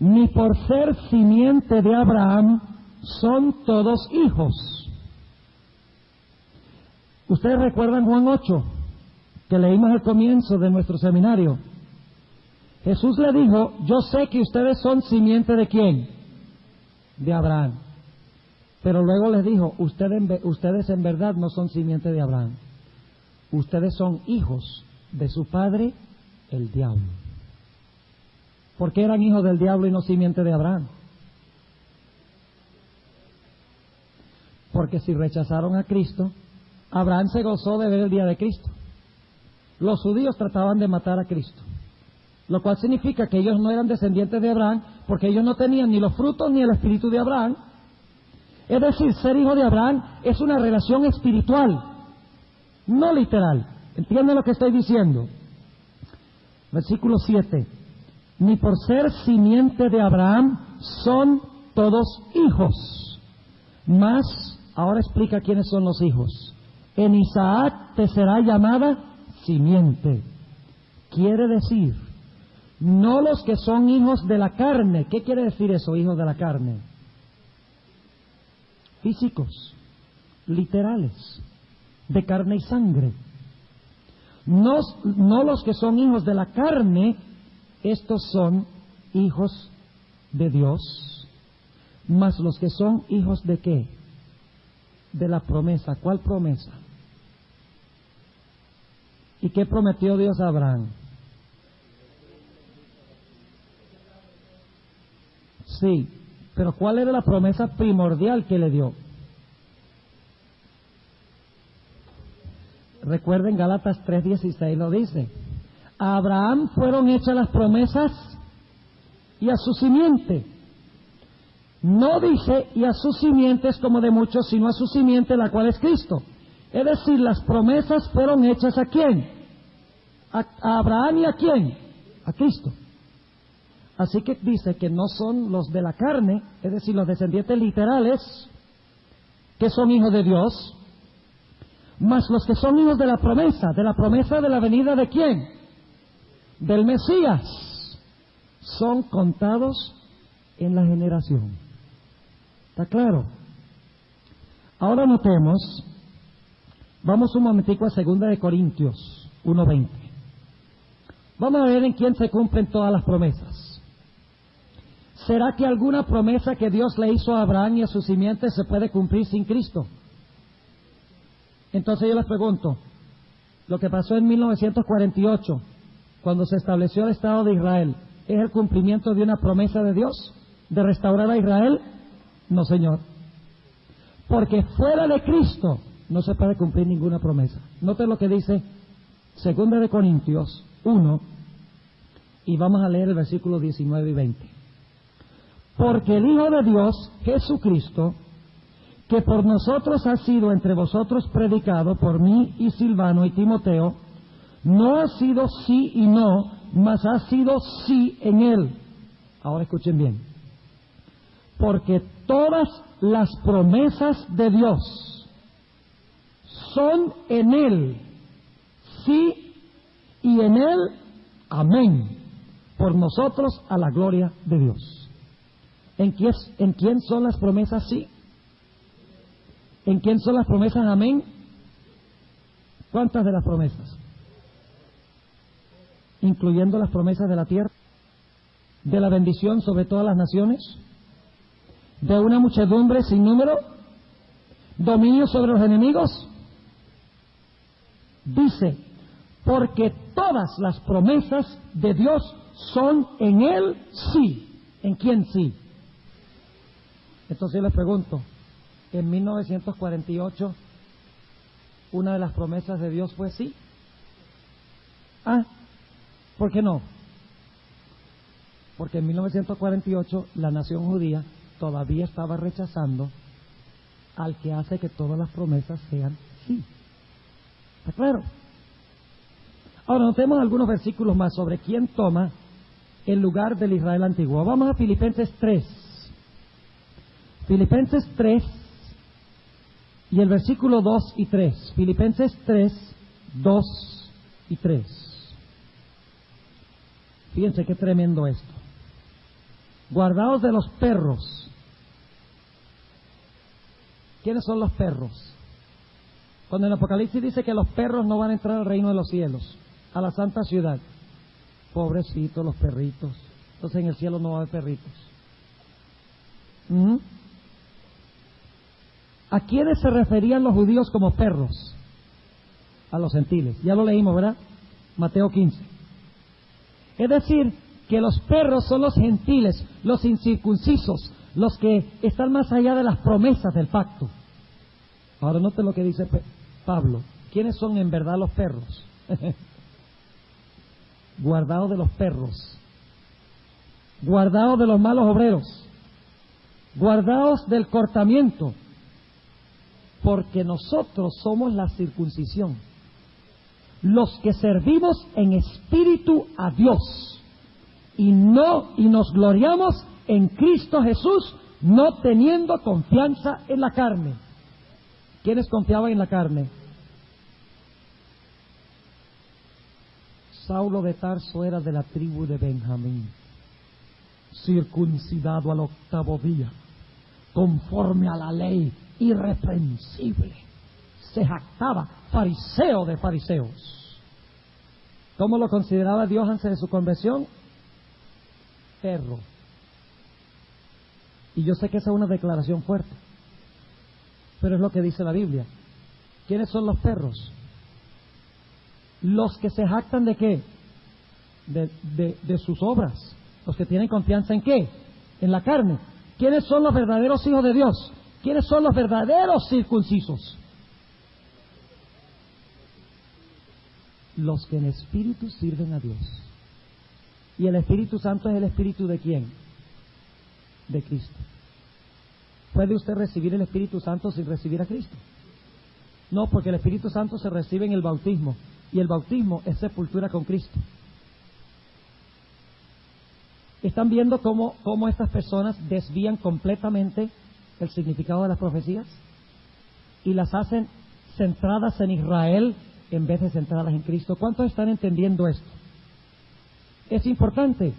ni por ser simiente de Abraham son todos hijos. Ustedes recuerdan Juan 8, que leímos al comienzo de nuestro seminario. Jesús le dijo: yo sé que ustedes son simiente de ¿quién? De Abraham. Pero luego les dijo: ustedes en verdad no son simiente de Abraham. Ustedes son hijos de su padre, el diablo. ¿Por qué eran hijos del diablo y no simiente de Abraham? Porque si rechazaron a Cristo, Abraham se gozó de ver el día de Cristo. Los judíos trataban de matar a Cristo, lo cual significa que ellos no eran descendientes de Abraham, porque ellos no tenían ni los frutos ni el espíritu de Abraham. Es decir, ser hijo de Abraham es una relación espiritual, no literal. ¿Entienden lo que estoy diciendo? Versículo 7. Ni por ser simiente de Abraham son todos hijos. Mas, ahora explica quiénes son los hijos. En Isaac te será llamada simiente. Quiere decir, no los que son hijos de la carne. ¿Qué quiere decir eso, hijos de la carne? Físicos, literales, de carne y sangre. No los que son hijos de la carne. Estos son hijos de Dios, mas los que son hijos de ¿qué? De la promesa. ¿Cuál promesa? ¿Y qué prometió Dios a Abraham? Sí, pero ¿cuál era la promesa primordial que le dio? Recuerden, Gálatas 3:16 lo dice: a Abraham fueron hechas las promesas y a su simiente. No dice y a sus simientes como de muchos, sino a su simiente, la cual es Cristo. Es decir, las promesas fueron hechas ¿a quién? A Abraham. ¿Y a quién? A Cristo. Así que dice que no son los de la carne, es decir, los descendientes literales, que son hijos de Dios, mas los que son hijos de la promesa de la venida ¿de quién? Del Mesías, son contados en la generación. ¿Está claro? Ahora notemos, vamos un momentico a 2 de Corintios 1:20. Vamos a ver en quién se cumplen todas las promesas. ¿Será que alguna promesa que Dios le hizo a Abraham y a su simiente se puede cumplir sin Cristo? Entonces yo les pregunto, lo que pasó en 1948, cuando se estableció el Estado de Israel, ¿es el cumplimiento de una promesa de Dios de restaurar a Israel? No, señor. Porque fuera de Cristo no se puede cumplir ninguna promesa. Noten lo que dice 2 de Corintios 1, y vamos a leer el versículo 19 y 20. Porque el Hijo de Dios, Jesucristo, que por nosotros ha sido entre vosotros predicado, por mí y Silvano y Timoteo, no ha sido sí y no, mas ha sido sí en él. Ahora escuchen bien. Porque todas las promesas de Dios son en él, sí, y en él, amén, por nosotros a la gloria de Dios. ¿En quién son las promesas sí? ¿En quién son las promesas amén? ¿Cuántas de las promesas? Incluyendo las promesas de la tierra, de la bendición sobre todas las naciones, de una muchedumbre sin número, dominio sobre los enemigos. Dice, porque todas las promesas de Dios son en él sí. ¿En quién sí? Entonces yo les pregunto, en 1948, ¿una de las promesas de Dios fue sí? ¿Por qué no? Porque en 1948 la nación judía todavía estaba rechazando al que hace que todas las promesas sean sí. ¿Está claro? Ahora notemos algunos versículos más sobre quién toma el lugar del Israel antiguo. Vamos a Filipenses 3. Filipenses 3 y el versículo 2 y 3. Filipenses 3, 2 y 3. Fíjense qué tremendo esto. Guardaos de los perros. ¿Quiénes son los perros? Cuando en Apocalipsis dice que los perros no van a entrar al reino de los cielos, a la santa ciudad. Pobrecitos los perritos. Entonces en el cielo no va a haber perritos. ¿A quiénes se referían los judíos como perros? A los gentiles. Ya lo leímos, ¿verdad? Mateo 15. Es decir, que los perros son los gentiles, los incircuncisos, los que están más allá de las promesas del pacto. Ahora note lo que dice Pablo. ¿Quiénes son en verdad los perros? Guardaos de los perros. Guardaos de los malos obreros. Guardaos del cortamiento. Porque nosotros somos la circuncisión, los que servimos en espíritu a Dios, y nos gloriamos en Cristo Jesús, no teniendo confianza en la carne. ¿Quiénes confiaban en la carne? Saulo de Tarso era de la tribu de Benjamín, circuncidado al 8º día, conforme a la ley, irreprensible. Se jactaba, fariseo de fariseos. ¿Cómo lo consideraba Dios antes de su conversión? Perro. Y yo sé que esa es una declaración fuerte, pero es lo que dice la Biblia. ¿Quiénes son los perros? Los que se jactan ¿de qué? De sus obras. Los que tienen confianza ¿en qué? En la carne. ¿Quiénes son los verdaderos hijos de Dios? ¿Quiénes son los verdaderos circuncisos? Los que en espíritu sirven a Dios. ¿Y el Espíritu Santo es el espíritu de quién? De Cristo. ¿Puede usted recibir el Espíritu Santo sin recibir a Cristo? No, porque el Espíritu Santo se recibe en el bautismo, y el bautismo es sepultura con Cristo. ¿Están viendo cómo estas personas desvían completamente el significado de las profecías? Y las hacen centradas en Israel en vez de centradas en Cristo. ¿Cuántos están entendiendo esto? ¿Es importante?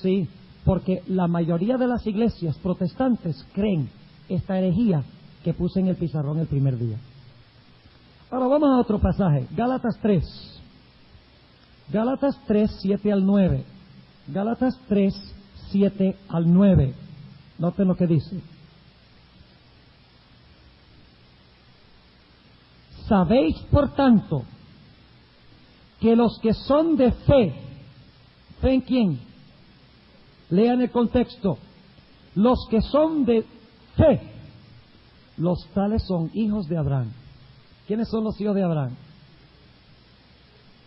Sí, porque la mayoría de las iglesias protestantes creen esta herejía que puse en el pizarrón el primer día. Ahora vamos a otro pasaje, Gálatas 3. Gálatas 3, 7 al 9. Gálatas 3, 7 al 9. Noten lo que dice. Sabéis, por tanto, que los que son de fe, ¿fe en quién? Lean el contexto. Los que son de fe, los tales son hijos de Abraham. ¿Quiénes son los hijos de Abraham?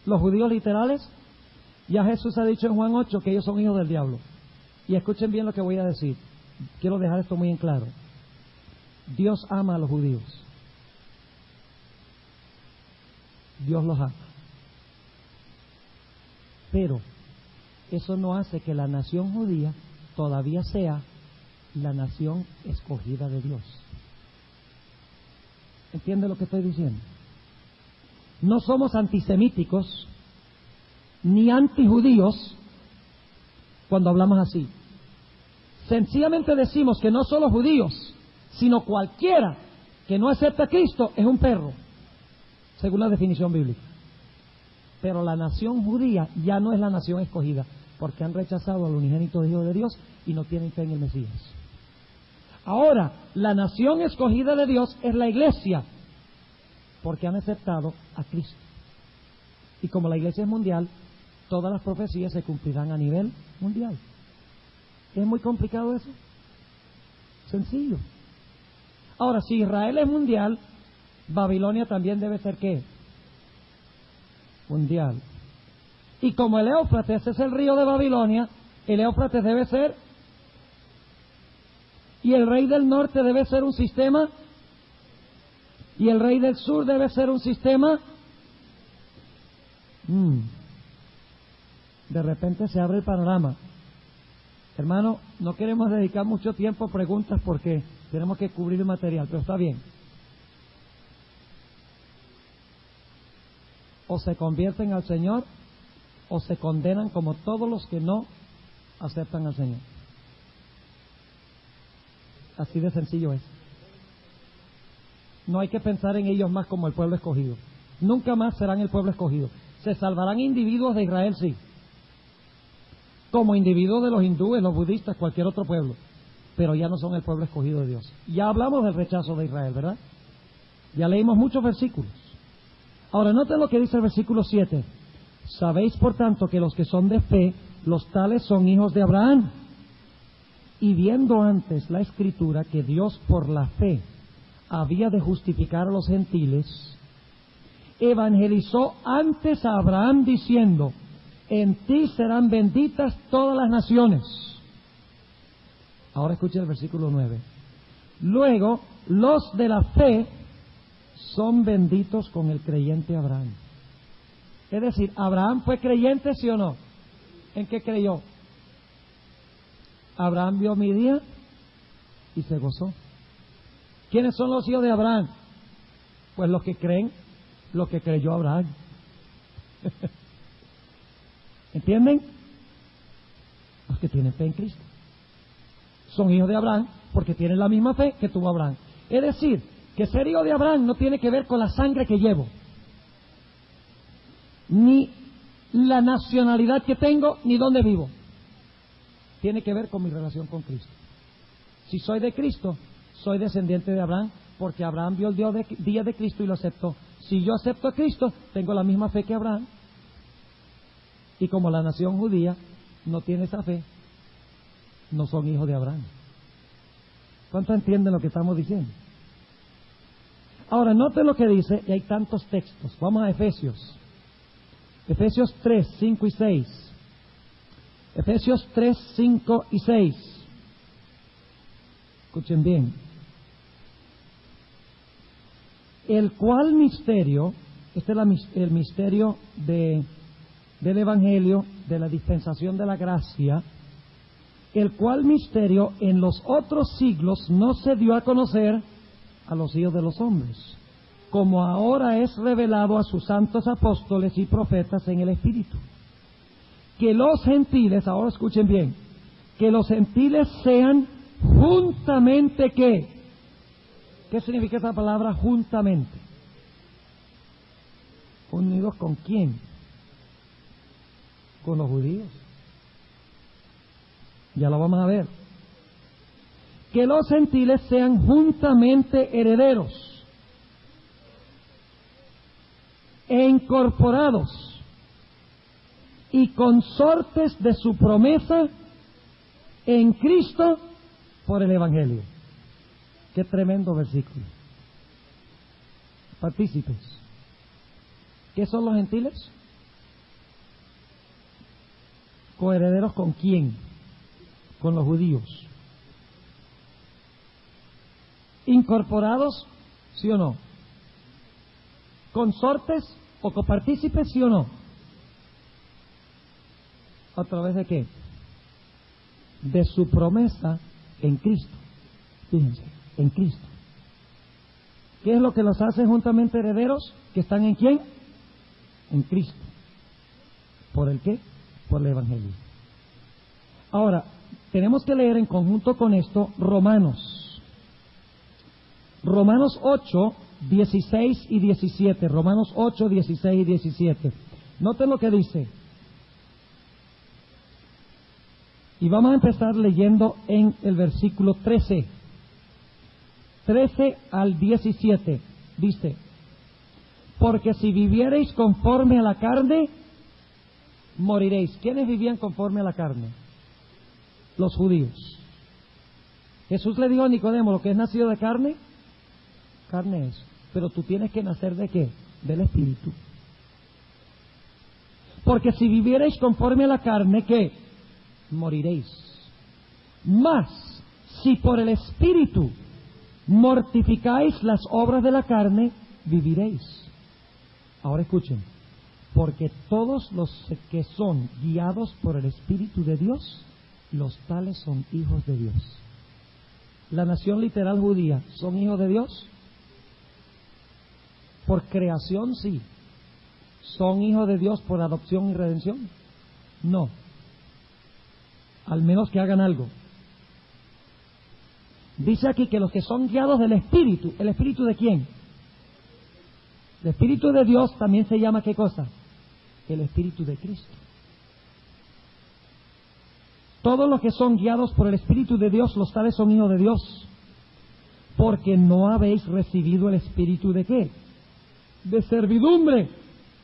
Los judíos literales. Ya Jesús ha dicho en Juan 8 que ellos son hijos del diablo. Y escuchen bien lo que voy a decir. Quiero dejar esto muy en claro. Dios ama a los judíos. Dios los ama. Pero eso no hace que la nación judía todavía sea la nación escogida de Dios. ¿Entiende lo que estoy diciendo? No somos antisemíticos ni antijudíos cuando hablamos así. Sencillamente decimos que no solo judíos, sino cualquiera que no acepta a Cristo es un perro, según la definición bíblica. Pero la nación judía ya no es la nación escogida, porque han rechazado al unigénito Hijo de Dios y no tienen fe en el Mesías. Ahora, la nación escogida de Dios es la iglesia, porque han aceptado a Cristo. Y como la iglesia es mundial, todas las profecías se cumplirán a nivel mundial. ¿Es muy complicado eso? Sencillo. Ahora, si Israel es mundial, Babilonia también debe ser ¿qué? Mundial. Y como el Éufrates es el río de Babilonia, el Éufrates debe ser, y el rey del norte debe ser un sistema, y el rey del sur debe ser un sistema. De repente se abre el panorama. Hermano, no queremos dedicar mucho tiempo a preguntas porque tenemos que cubrir el material, pero está bien. O se convierten al Señor o se condenan como todos los que no aceptan al Señor. Así de sencillo es. No hay que pensar en ellos más como el pueblo escogido. Nunca más serán el pueblo escogido. Se salvarán individuos de Israel, sí. Como individuos de los hindúes, los budistas, cualquier otro pueblo. Pero ya no son el pueblo escogido de Dios. Ya hablamos del rechazo de Israel, ¿verdad? Ya leímos muchos versículos. Ahora, noten lo que dice el versículo 7. Sabéis, por tanto, que los que son de fe, los tales son hijos de Abraham. Y viendo antes la Escritura que Dios por la fe había de justificar a los gentiles, evangelizó antes a Abraham diciendo: en ti serán benditas todas las naciones. Ahora escuchen el versículo 9. Luego, los de la fe son benditos con el creyente Abraham. Es decir, ¿Abraham fue creyente, sí o no? ¿En qué creyó? Abraham vio mi día y se gozó. ¿Quiénes son los hijos de Abraham? Pues los que creen lo que creyó Abraham. ¿Entienden? Los que tienen fe en Cristo. Son hijos de Abraham porque tienen la misma fe que tuvo Abraham. Es decir, que ser hijo de Abraham no tiene que ver con la sangre que llevo, ni la nacionalidad que tengo, ni dónde vivo. Tiene que ver con mi relación con Cristo. Si soy de Cristo, soy descendiente de Abraham, porque Abraham vio el día de Cristo y lo aceptó. Si yo acepto a Cristo, tengo la misma fe que Abraham. Y como la nación judía no tiene esa fe, no son hijos de Abraham. ¿Cuántos entienden lo que estamos diciendo? Ahora, noten lo que dice, y hay tantos textos. Vamos a Efesios. Efesios 3, 5 y 6. Efesios 3, 5 y 6. Escuchen bien. El cual misterio, este es el misterio del Evangelio, de la dispensación de la gracia, el cual misterio en los otros siglos no se dio a conocer a los hijos de los hombres, como ahora es revelado a sus santos apóstoles y profetas en el Espíritu. Que los gentiles, ahora escuchen bien, que los gentiles sean juntamente ¿qué? ¿Qué significa esa palabra juntamente? ¿Unidos con quién? Con los judíos. Ya lo vamos a ver. Que los gentiles sean juntamente herederos e incorporados y consortes de su promesa en Cristo por el Evangelio. Qué tremendo versículo. Partícipes. ¿Qué son los gentiles? ¿Coherederos con quién? Con los judíos. ¿Incorporados? ¿Sí o no? ¿Consortes o copartícipes? ¿Sí o no? ¿A través de qué? De su promesa en Cristo. Fíjense, en Cristo. ¿Qué es lo que los hace juntamente herederos? ¿Que están en quién? En Cristo. ¿Por el qué? Por el Evangelio. Ahora, tenemos que leer en conjunto con esto Romanos. Romanos 8, 16 y 17. Romanos 8, 16 y 17. Noten lo que dice. Y vamos a empezar leyendo en el versículo 13. 13 al 17. Dice: porque si viviereis conforme a la carne, moriréis. ¿Quiénes vivían conforme a la carne? Los judíos. Jesús le dijo a Nicodemo: lo que es nacido de carne, carne es. Pero tú tienes que nacer ¿de qué? Del Espíritu. Porque si viviereis conforme a la carne, ¿qué? Moriréis. Mas, si por el Espíritu mortificáis las obras de la carne, viviréis. Ahora escuchen. Porque todos los que son guiados por el Espíritu de Dios, los tales son hijos de Dios. La nación literal judía, ¿son hijos de Dios? Por creación, sí. ¿Son hijos de Dios por adopción y redención? No. al menos que hagan algo. Dice aquí que los que son guiados del Espíritu, ¿el Espíritu de quién? El Espíritu de Dios también se llama ¿qué cosa? El Espíritu de Cristo. Todos los que son guiados por el Espíritu de Dios, los tales son hijos de Dios. Porque no habéis recibido el Espíritu de ¿qué? De servidumbre.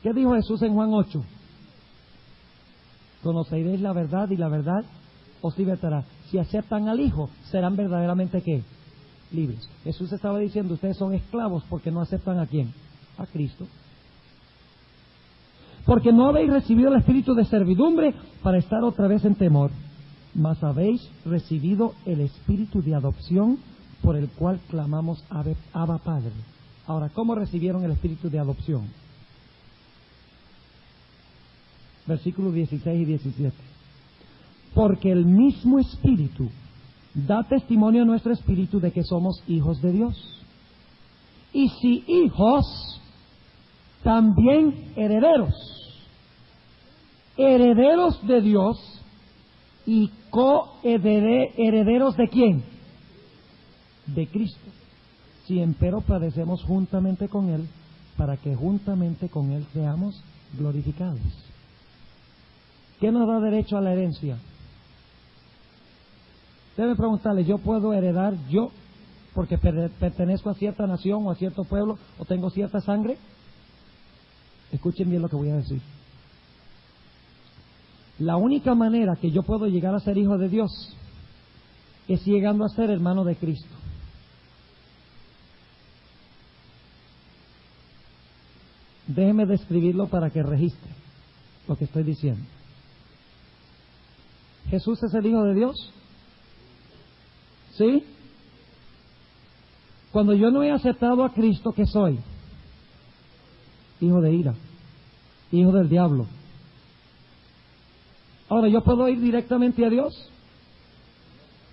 ¿Qué dijo Jesús en Juan 8? Conoceréis la verdad y la verdad os libertará. Si aceptan al Hijo, serán verdaderamente ¿qué? Libres. Jesús estaba diciendo, ustedes son esclavos porque no aceptan ¿a quién? A Cristo. Porque no habéis recibido el espíritu de servidumbre para estar otra vez en temor, mas habéis recibido el espíritu de adopción por el cual clamamos Abba Padre. Ahora, ¿cómo recibieron el espíritu de adopción? Versículos 16 y 17. Porque el mismo Espíritu da testimonio a nuestro espíritu de que somos hijos de Dios. Y si hijos, también herederos. Herederos de Dios y coherederos ¿de quién? De Cristo. Si empero padecemos juntamente con Él, para que juntamente con Él seamos glorificados. ¿Qué nos da derecho a la herencia? Debe preguntarle, ¿yo puedo heredar yo porque pertenezco a cierta nación o a cierto pueblo o tengo cierta sangre? Escuchen bien lo que voy a decir. La única manera que yo puedo llegar a ser hijo de Dios es llegando a ser hermano de Cristo. Déjeme describirlo para que registre lo que estoy diciendo. ¿Jesús es el Hijo de Dios? ¿Sí? Cuando yo no he aceptado a Cristo, ¿qué soy? Hijo de ira, hijo del diablo. Ahora, ¿yo puedo ir directamente a Dios?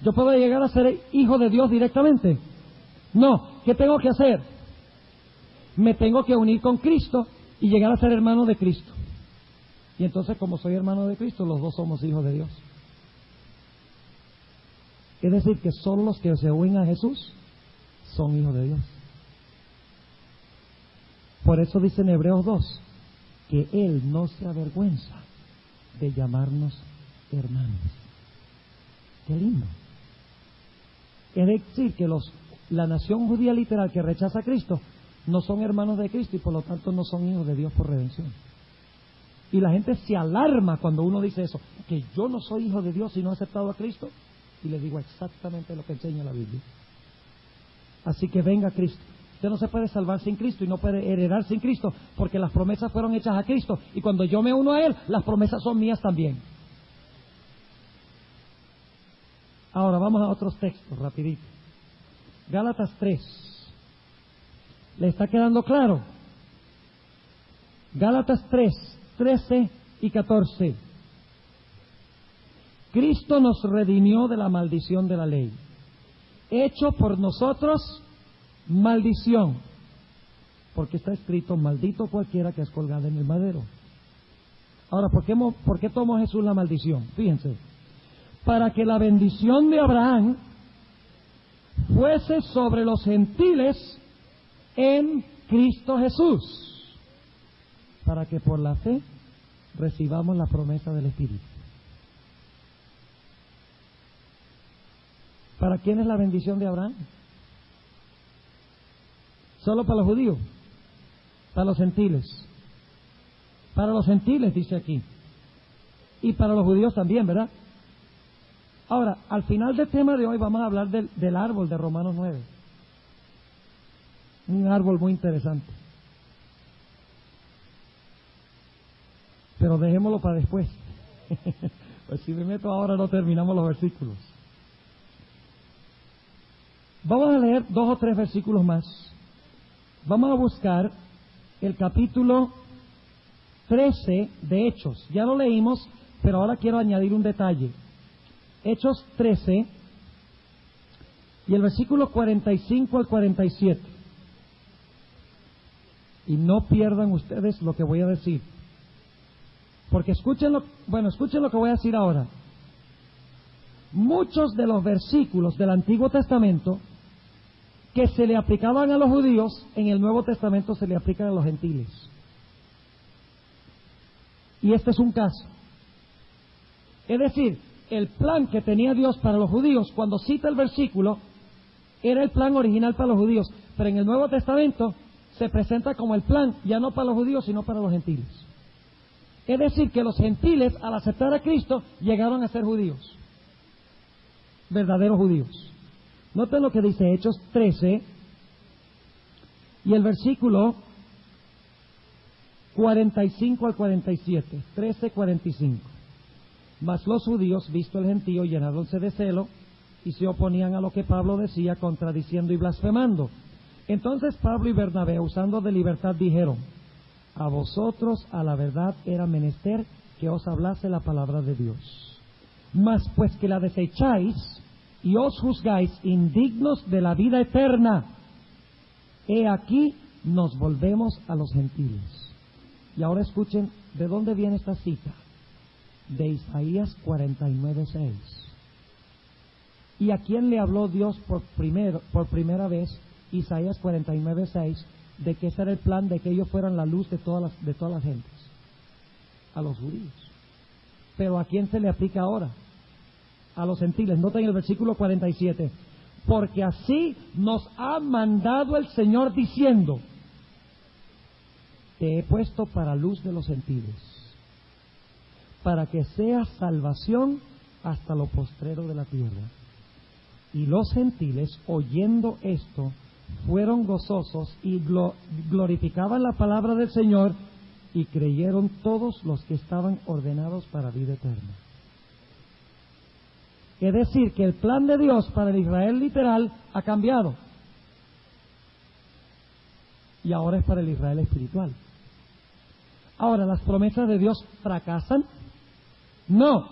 ¿Yo puedo llegar a ser hijo de Dios directamente? No. ¿Qué tengo que hacer? Me tengo que unir con Cristo y llegar a ser hermano de Cristo. Y entonces, como soy hermano de Cristo, los dos somos hijos de Dios. Es decir, que solo los que se unen a Jesús son hijos de Dios. Por eso dice en Hebreos 2, que Él no se avergüenza de llamarnos hermanos. Qué lindo. Es decir, que la nación judía literal que rechaza a Cristo no son hermanos de Cristo y por lo tanto no son hijos de Dios por redención. Y la gente se alarma cuando uno dice eso, que yo no soy hijo de Dios si no he aceptado a Cristo. Y le digo exactamente lo que enseña la Biblia. Así que venga Cristo. Usted no se puede salvar sin Cristo y no puede heredar sin Cristo, porque las promesas fueron hechas a Cristo. Y cuando yo me uno a Él, las promesas son mías también. Ahora vamos a otros textos, rapidito. Gálatas 3. ¿Le está quedando claro? Gálatas 3, 13 y 14. Cristo nos redimió de la maldición de la ley, hecho por nosotros maldición, porque está escrito, maldito cualquiera que es colgado en el madero. Ahora, ¿por qué tomó Jesús la maldición? Fíjense, para que la bendición de Abraham fuese sobre los gentiles en Cristo Jesús, para que por la fe recibamos la promesa del Espíritu. ¿Para quién es la bendición de Abraham? ¿Solo para los judíos? Para los gentiles. Para los gentiles, dice aquí. Y para los judíos también, ¿verdad? Ahora, al final del tema de hoy vamos a hablar del árbol de Romanos 9. Un árbol muy interesante. Pero dejémoslo para después. Pues si me meto ahora no terminamos los versículos. Vamos a leer 2 o 3 versículos más. Vamos a buscar el capítulo 13 de Hechos. Ya lo leímos, pero ahora quiero añadir un detalle. Hechos 13 y el versículo 45 al 47. Y no pierdan ustedes lo que voy a decir. Porque escuchen lo que voy a decir ahora. muchos de los versículos del Antiguo Testamento que se le aplicaban a los judíos, en el Nuevo Testamento se le aplican a los gentiles. Y este es un caso. Es decir, el plan que tenía Dios para los judíos, cuando cita el versículo, era el plan original para los judíos, pero en el Nuevo Testamento se presenta como el plan, ya no para los judíos, sino para los gentiles. Es decir, que los gentiles, al aceptar a Cristo, llegaron a ser judíos, verdaderos judíos. Noten lo que dice Hechos 13, y el versículo 45 al 47, 13:45. Mas los judíos, visto el gentío, llenáronse de celo, y se oponían a lo que Pablo decía, contradiciendo y blasfemando. Entonces Pablo y Bernabé, usando de libertad, dijeron: a vosotros a la verdad era menester que os hablase la palabra de Dios. Mas pues que la desecháis y os juzgáis indignos de la vida eterna, he aquí nos volvemos a los gentiles. Y ahora escuchen de dónde viene esta cita. De Isaías 49:6. ¿Y a quién le habló Dios por primera vez? Isaías 49:6, de que ese era el plan de que ellos fueran la luz de todas las gentes, a los judíos. Pero ¿a quién se le aplica ahora? A los gentiles. Noten el versículo 47, porque así nos ha mandado el Señor diciendo: te he puesto para luz de los gentiles, para que sea salvación hasta lo postrero de la tierra. Y los gentiles, oyendo esto, fueron gozosos y glorificaban la palabra del Señor, y creyeron todos los que estaban ordenados para vida eterna. Es decir, que el plan de Dios para el Israel literal ha cambiado, y ahora es para el Israel espiritual. Ahora, ¿las promesas de Dios fracasan? No.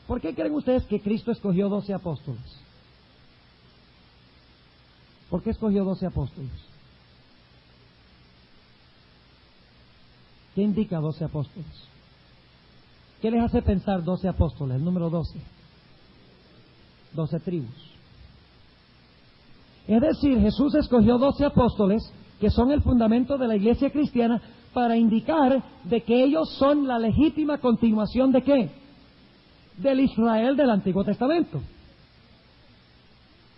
¿Por qué creen ustedes que Cristo escogió 12 apóstoles? ¿Por qué escogió 12 apóstoles? ¿Qué indica 12 apóstoles? ¿Qué les hace pensar 12 apóstoles? El número 12. 12 tribus. Es decir, Jesús escogió 12 apóstoles, que son el fundamento de la iglesia cristiana, para indicar de que ellos son la legítima continuación ¿de qué? Del Israel del Antiguo Testamento.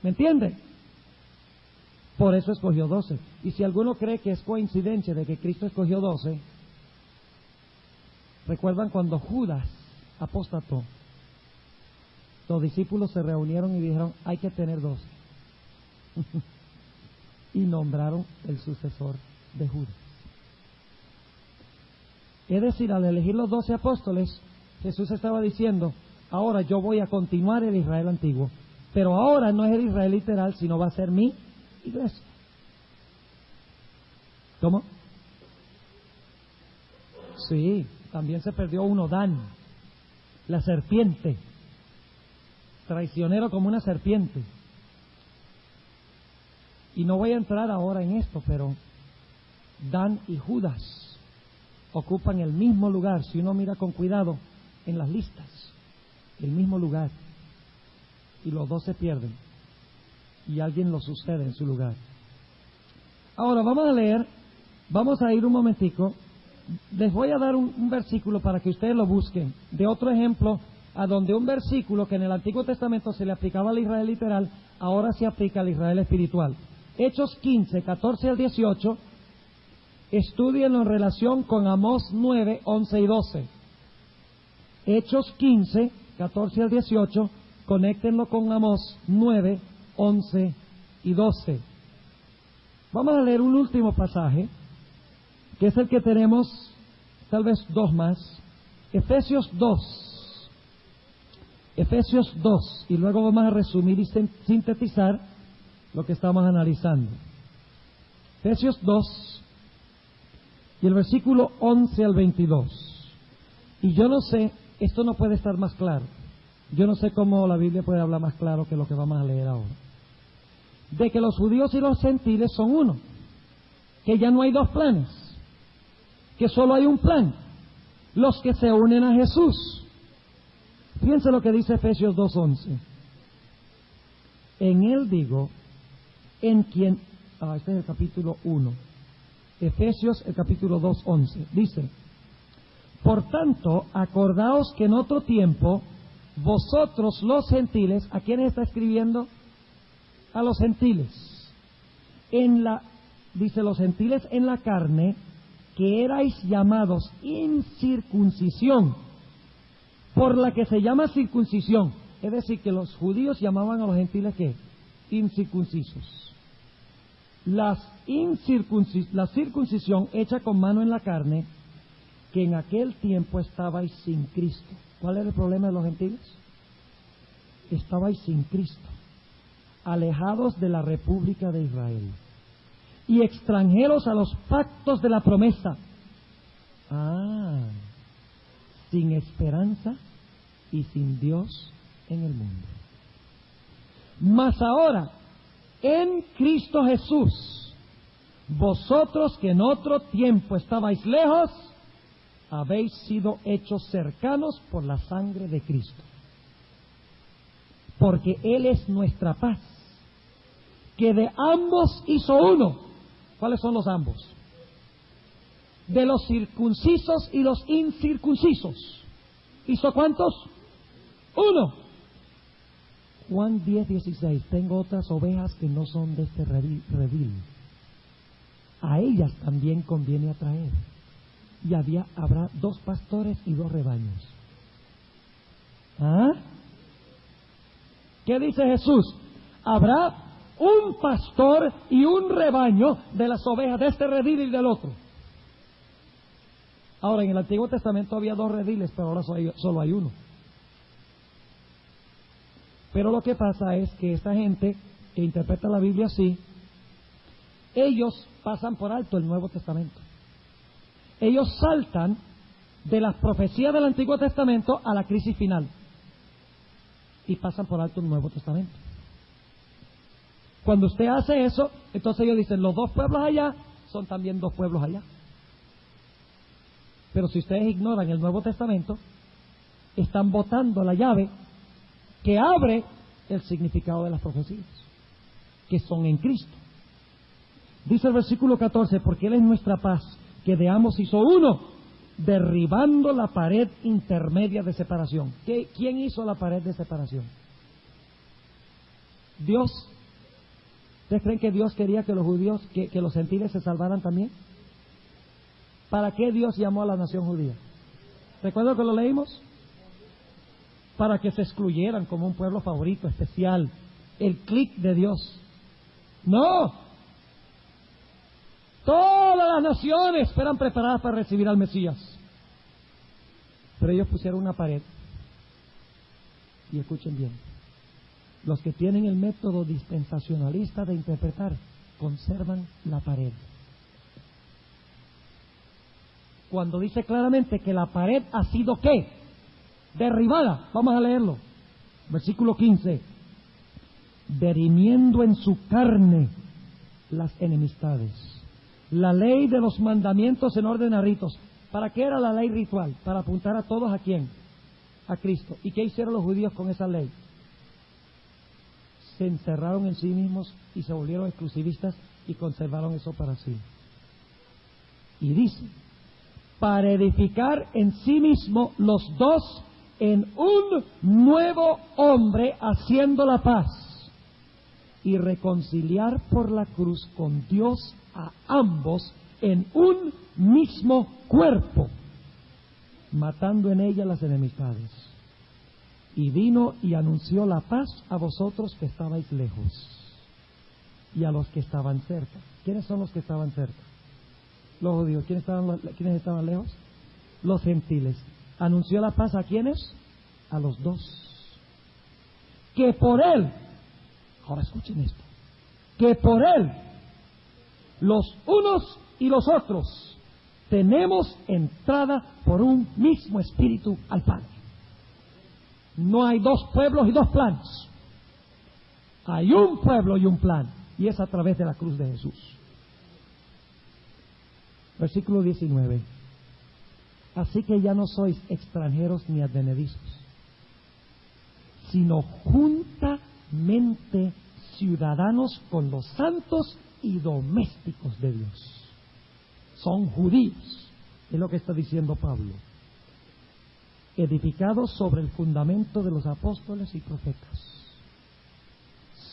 ¿Me entiende? Por eso escogió 12. Y si alguno cree que es coincidencia de que Cristo escogió 12, ¿recuerdan cuando Judas apostató? Los discípulos se reunieron y dijeron: hay que tener 12. Y nombraron el sucesor de Judas. Es decir, al elegir los 12 apóstoles, Jesús estaba diciendo: ahora yo voy a continuar el Israel antiguo, pero ahora no es el Israel literal, sino va a ser mi iglesia. ¿Cómo? Sí, también se perdió uno, Dan, la serpiente, traicionero como una serpiente. Y no voy a entrar ahora en esto, pero Dan y Judas ocupan el mismo lugar, si uno mira con cuidado en las listas, el mismo lugar, y los dos se pierden y alguien los sucede en su lugar. Ahora vamos a ir un momentico, les voy a dar un versículo para que ustedes lo busquen, de otro ejemplo, a donde un versículo que en el Antiguo Testamento se le aplicaba al Israel literal, ahora se aplica al Israel espiritual. Hechos 15, 14 al 18, estúdienlo en relación con Amós 9, 11 y 12. Hechos 15, 14 al 18, conéctenlo con Amós 9, 11 y 12. Vamos a leer un último pasaje, que es el que tenemos, tal vez dos más. Efesios 2. Efesios 2, y luego vamos a resumir y sintetizar lo que estamos analizando. Efesios 2, y el versículo 11 al 22. Y yo no sé, esto no puede estar más claro. Yo no sé cómo la Biblia puede hablar más claro que lo que vamos a leer ahora. De que los judíos y los gentiles son uno. Que ya no hay dos planes. Que solo hay un plan. Los que se unen a Jesús. Fíjense lo que dice Efesios 2:11. En él digo, en quien... este es el capítulo 1. Efesios, el capítulo 2:11. Dice: por tanto, acordaos que en otro tiempo, vosotros los gentiles, ¿a quiénes está escribiendo? A los gentiles. Dice, los gentiles en la carne, que erais llamados incircuncisión, por la que se llama circuncisión. Es decir, que los judíos llamaban a los gentiles, ¿qué? Incircuncisos. La circuncisión hecha con mano en la carne, que en aquel tiempo estabais sin Cristo. ¿Cuál era el problema de los gentiles? Estabais sin Cristo, alejados de la República de Israel y extranjeros a los pactos de la promesa. Sin esperanza y sin Dios en el mundo. Mas ahora, en Cristo Jesús, vosotros que en otro tiempo estabais lejos, habéis sido hechos cercanos por la sangre de Cristo. Porque Él es nuestra paz, que de ambos hizo uno. ¿Cuáles son los ambos? De los circuncisos y los incircuncisos. ¿Hizo cuántos? Uno. Juan 10:16. Tengo otras ovejas que no son de este redil. A ellas también conviene atraer. Y habrá 2 pastores y 2 rebaños. ¿Qué dice Jesús? Habrá un pastor y un rebaño de las ovejas de este redil y del otro. Ahora, en el Antiguo Testamento había 2 rediles, pero ahora solo hay uno. Pero lo que pasa es que esta gente que interpreta la Biblia así, ellos pasan por alto el Nuevo Testamento. Ellos saltan de las profecías del Antiguo Testamento a la crisis final y pasan por alto el Nuevo Testamento. Cuando usted hace eso, entonces ellos dicen, los 2 pueblos allá son también 2 pueblos allá. Pero si ustedes ignoran el Nuevo Testamento, están botando la llave que abre el significado de las profecías, que son en Cristo. Dice el versículo 14, porque Él es nuestra paz, que de ambos hizo uno, derribando la pared intermedia de separación. ¿Quién hizo la pared de separación? Dios. ¿Ustedes creen que Dios quería que los judíos, que los gentiles se salvaran también? ¿Para qué Dios llamó a la nación judía? ¿Recuerdan que lo leímos? Para que se excluyeran como un pueblo favorito, especial, el clic de Dios. ¡No! Todas las naciones eran preparadas para recibir al Mesías. Pero ellos pusieron una pared. Y escuchen bien. Los que tienen el método dispensacionalista de interpretar, conservan la pared. Cuando dice claramente que la pared ha sido ¿qué? Derribada. Vamos a leerlo. Versículo 15. Derimiendo en su carne las enemistades. La ley de los mandamientos en orden a ritos. ¿Para qué era la ley ritual? Para apuntar a todos ¿a quién? A Cristo. ¿Y qué hicieron los judíos con esa ley? Se encerraron en sí mismos y se volvieron exclusivistas y conservaron eso para sí. Y dice, para edificar en sí mismo los 2 en un nuevo hombre, haciendo la paz y reconciliar por la cruz con Dios a ambos en un mismo cuerpo, matando en ella las enemistades. Y vino y anunció la paz a vosotros que estabais lejos y a los que estaban cerca. ¿Quiénes son los que estaban cerca? Los judíos. ¿Quiénes estaban lejos? Los gentiles. ¿Anunció la paz a quiénes? A los 2. Que por Él, ahora escuchen esto, que por Él, los unos y los otros, tenemos entrada por un mismo espíritu al Padre. No hay 2 pueblos y 2 planes. Hay un pueblo y un plan, y es a través de la cruz de Jesús. Versículo 19. Así que ya no sois extranjeros ni advenedizos, sino juntamente ciudadanos con los santos y domésticos de Dios. Son judíos, es lo que está diciendo Pablo, edificados sobre el fundamento de los apóstoles y profetas,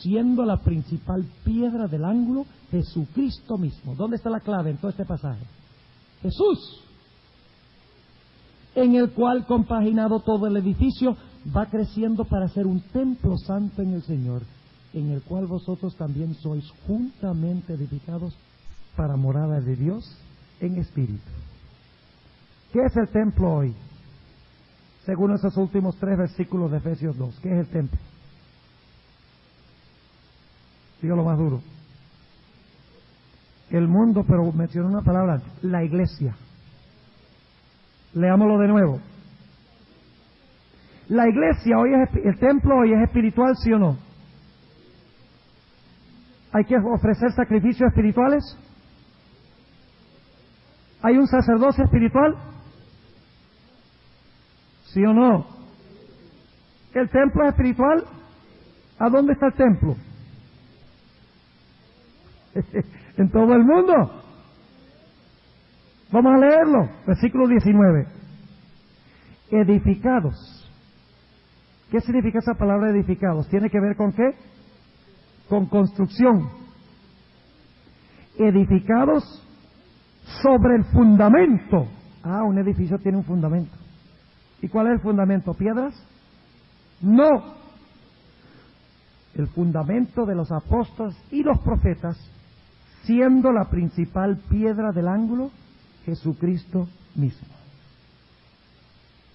siendo la principal piedra del ángulo Jesucristo mismo. ¿Dónde está la clave en todo este pasaje? Jesús, en el cual, compaginado todo el edificio, va creciendo para ser un templo santo en el Señor, en el cual vosotros también sois juntamente edificados para morada de Dios en espíritu. ¿Qué es el templo hoy? Según esos últimos 3 versículos de Efesios 2, ¿qué es el templo? Dígalo más duro. El mundo, pero mencionó una palabra antes, la iglesia. Leámoslo de nuevo. La iglesia hoy es, el templo hoy es espiritual, ¿sí o no? ¿Hay que ofrecer sacrificios espirituales? ¿Hay un sacerdocio espiritual? ¿Sí o no? ¿El templo es espiritual? ¿A dónde está el templo? En todo el mundo. Vamos a leerlo, versículo 19. Edificados. ¿Qué significa esa palabra edificados? ¿Tiene que ver con qué? Con construcción. Edificados sobre el fundamento. Ah, un edificio tiene un fundamento. ¿Y cuál es el fundamento? ¿Piedras? No. El fundamento de los apóstoles y los profetas, siendo la principal piedra del ángulo Jesucristo mismo.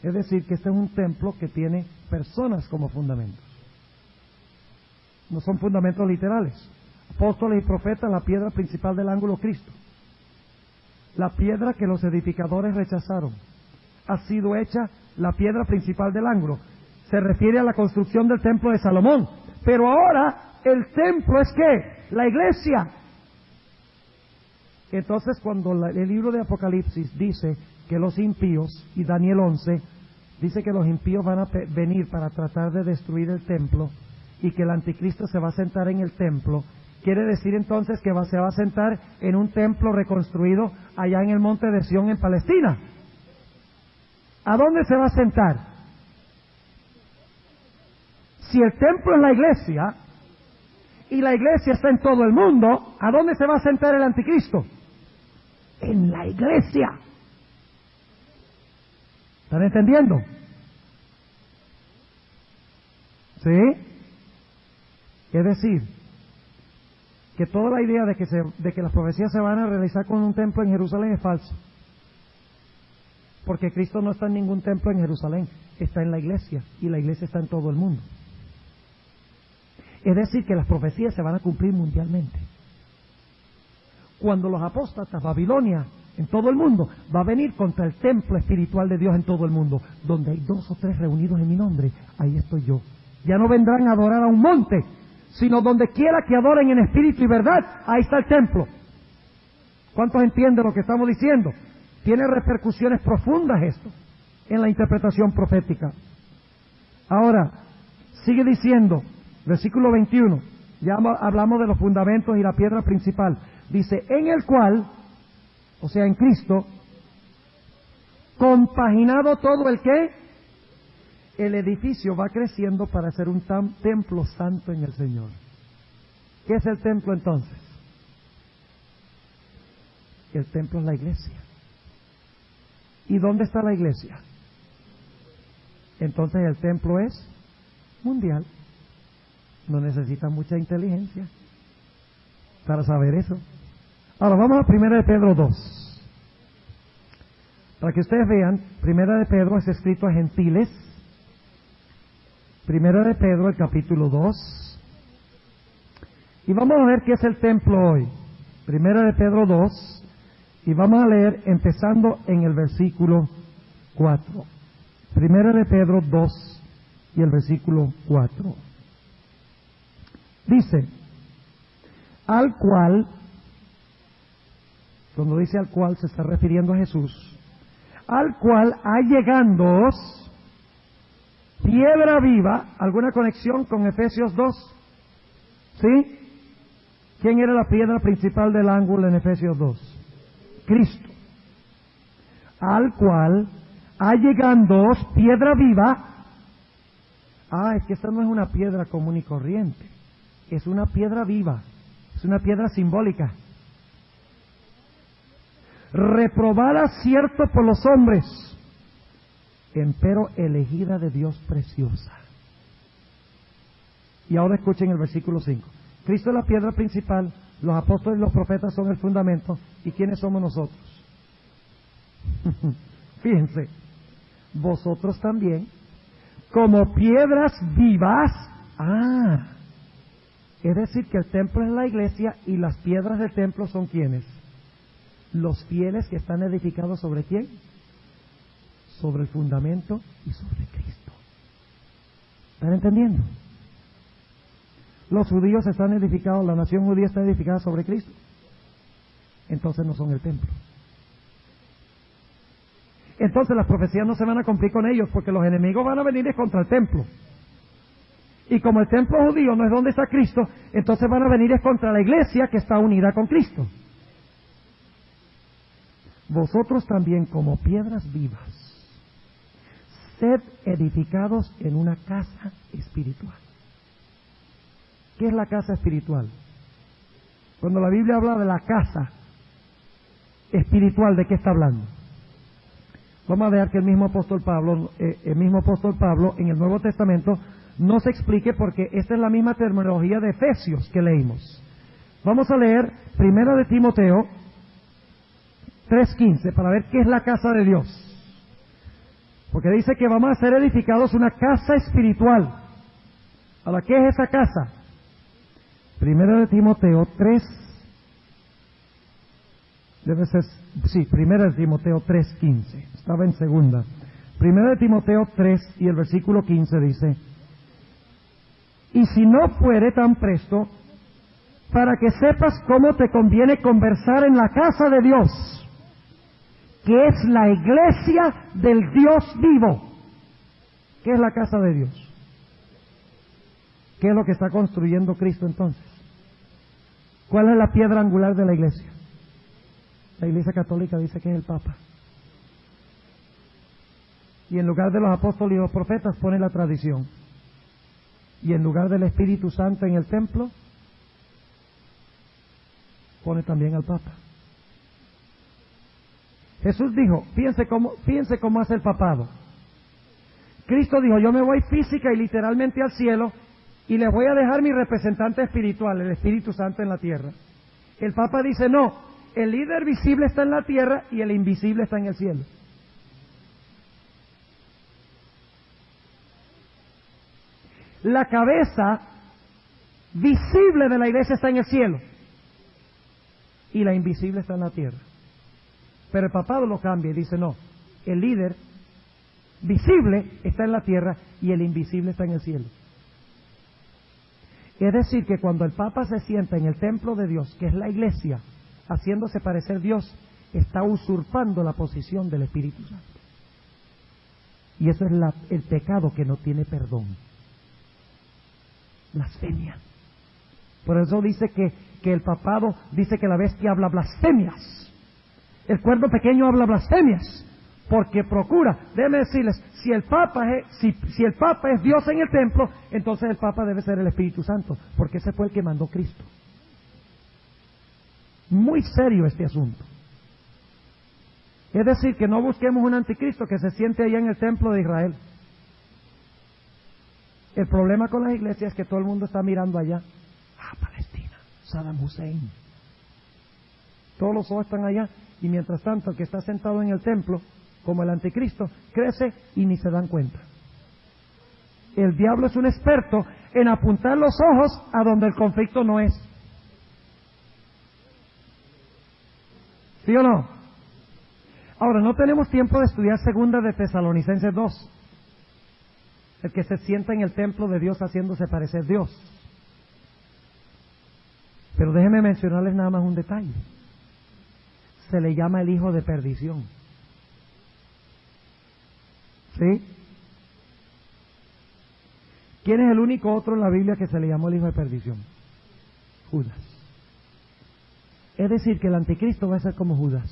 Es decir, que este es un templo que tiene personas como fundamentos. No son fundamentos literales. Apóstoles y profetas, la piedra principal del ángulo Cristo. La piedra que los edificadores rechazaron ha sido hecha la piedra principal del ángulo. Se refiere a la construcción del templo de Salomón. Pero ahora el templo es ¿qué? La iglesia. Entonces, cuando el libro de Apocalipsis dice que los impíos, y Daniel 11, dice que los impíos van a venir para tratar de destruir el templo y que el anticristo se va a sentar en el templo, quiere decir entonces que se va a sentar en un templo reconstruido allá en el monte de Sión en Palestina. ¿A dónde se va a sentar? Si el templo es la iglesia y la iglesia está en todo el mundo, ¿a dónde se va a sentar el anticristo? En la iglesia. ¿Están entendiendo? ¿Sí? Es decir, que toda la idea de que las profecías se van a realizar con un templo en Jerusalén es falso. Porque Cristo no está en ningún templo en Jerusalén, está en la iglesia, y la iglesia está en todo el mundo. Es decir, que las profecías se van a cumplir mundialmente. Cuando los apóstatas, Babilonia, en todo el mundo, va a venir contra el templo espiritual de Dios en todo el mundo, donde hay 2 o 3 reunidos en mi nombre, ahí estoy yo. Ya no vendrán a adorar a un monte, sino donde quiera que adoren en espíritu y verdad, ahí está el templo. ¿Cuántos entienden lo que estamos diciendo? Tiene repercusiones profundas esto en la interpretación profética. Ahora, sigue diciendo, versículo 21, ya hablamos de los fundamentos y la piedra principal. Dice, en el cual, o sea, en Cristo, compaginado todo el ¿qué? El edificio va creciendo para ser un templo santo en el Señor. ¿Qué es el templo entonces? El templo es la iglesia. ¿Y dónde está la iglesia? Entonces el templo es mundial. No necesita mucha inteligencia para saber eso. Ahora vamos a 1 de Pedro 2. Para que ustedes vean, 1 de Pedro es escrito a gentiles. 1 de Pedro, el capítulo 2. Y vamos a ver qué es el templo hoy. 1 de Pedro 2. Y vamos a leer empezando en el versículo 4. 1 de Pedro 2 y el versículo 4. Dice, al cual, cuando dice al cual se está refiriendo a Jesús, al cual allegándoos Piedra viva, ¿alguna conexión con Efesios 2? ¿Sí? ¿Quién era la piedra principal del ángulo en Efesios 2? Cristo. Al cual allegando piedra viva. Es que esta no es una piedra común y corriente. Es una piedra viva. Es una piedra simbólica. Reprobada cierto por los hombres, empero elegida de Dios preciosa. Y ahora escuchen el versículo 5. Cristo es la piedra principal, los apóstoles y los profetas son el fundamento. ¿Y quiénes somos nosotros? Fíjense, vosotros también, como piedras vivas. Es decir que el templo es la iglesia y las piedras del templo son ¿quiénes? Los fieles que están edificados ¿sobre quién? Sobre el fundamento y sobre Cristo. ¿Están entendiendo? Los judíos están edificados, la nación judía está edificada sobre Cristo. Entonces no son el templo. Entonces las profecías no se van a cumplir con ellos, porque los enemigos van a venir contra el templo. Y como el templo judío no es donde está Cristo, entonces van a venir contra la iglesia que está unida con Cristo. Vosotros también, como piedras vivas, sed edificados en una casa espiritual. ¿Qué es la casa espiritual? Cuando la Biblia habla de la casa espiritual, ¿de qué está hablando? Vamos a ver que el mismo apóstol Pablo en el Nuevo Testamento nos explique, porque esta es la misma terminología de Efesios que leímos. Vamos a leer 1 de Timoteo 3:15 para ver qué es la casa de Dios. Porque dice que vamos a ser edificados una casa espiritual. ¿Ahora qué es esa casa? 1 de Timoteo 3, debe ser, sí, 1 de Timoteo 3:15, estaba en segunda. 1 de Timoteo 3 y el versículo 15 dice: y si no fuere tan presto, para que sepas cómo te conviene conversar en la casa de Dios, que es la iglesia del Dios vivo. ¿Qué es la casa de Dios? ¿Qué es lo que está construyendo Cristo entonces? ¿Cuál es la piedra angular de la iglesia? La Iglesia Católica dice que es el Papa. Y en lugar de los apóstoles y los profetas pone la tradición. Y en lugar del Espíritu Santo en el templo, pone también al Papa. Jesús dijo, fíjense cómo hace el papado. Cristo dijo, yo me voy física y literalmente al cielo y les voy a dejar mi representante espiritual, el Espíritu Santo en la tierra. El Papa dice, no, el líder visible está en la tierra y el invisible está en el cielo. La cabeza visible de la iglesia está en el cielo y la invisible está en la tierra. Pero el papado lo cambia y dice, no, el líder visible está en la tierra y el invisible está en el cielo. Es decir, que cuando el Papa se sienta en el templo de Dios, que es la iglesia, haciéndose parecer Dios, está usurpando la posición del Espíritu Santo. Y eso es el pecado que no tiene perdón. Blasfemia. Por eso dice que el papado dice que la bestia habla blasfemias. El cuerno pequeño habla blasfemias, porque procura, déjenme decirles, si el Papa es Dios en el templo, entonces el Papa debe ser el Espíritu Santo, porque ese fue el que mandó Cristo. Muy serio este asunto. Es decir, que no busquemos un anticristo que se siente allá en el templo de Israel. El problema con las iglesias es que todo el mundo está mirando allá. Palestina, Saddam Hussein. Todos los ojos están allá. Y mientras tanto, el que está sentado en el templo, como el anticristo, crece y ni se dan cuenta. El diablo es un experto en apuntar los ojos a donde el conflicto no es. ¿Sí o no? Ahora, no tenemos tiempo de estudiar segunda de Tesalonicenses 2. El que se sienta en el templo de Dios haciéndose parecer Dios. Pero déjenme mencionarles nada más un detalle. Se le llama el hijo de perdición. ¿Sí? ¿Quién es el único otro en la Biblia que se le llamó el hijo de perdición? Judas. Es decir, que el anticristo va a ser como Judas.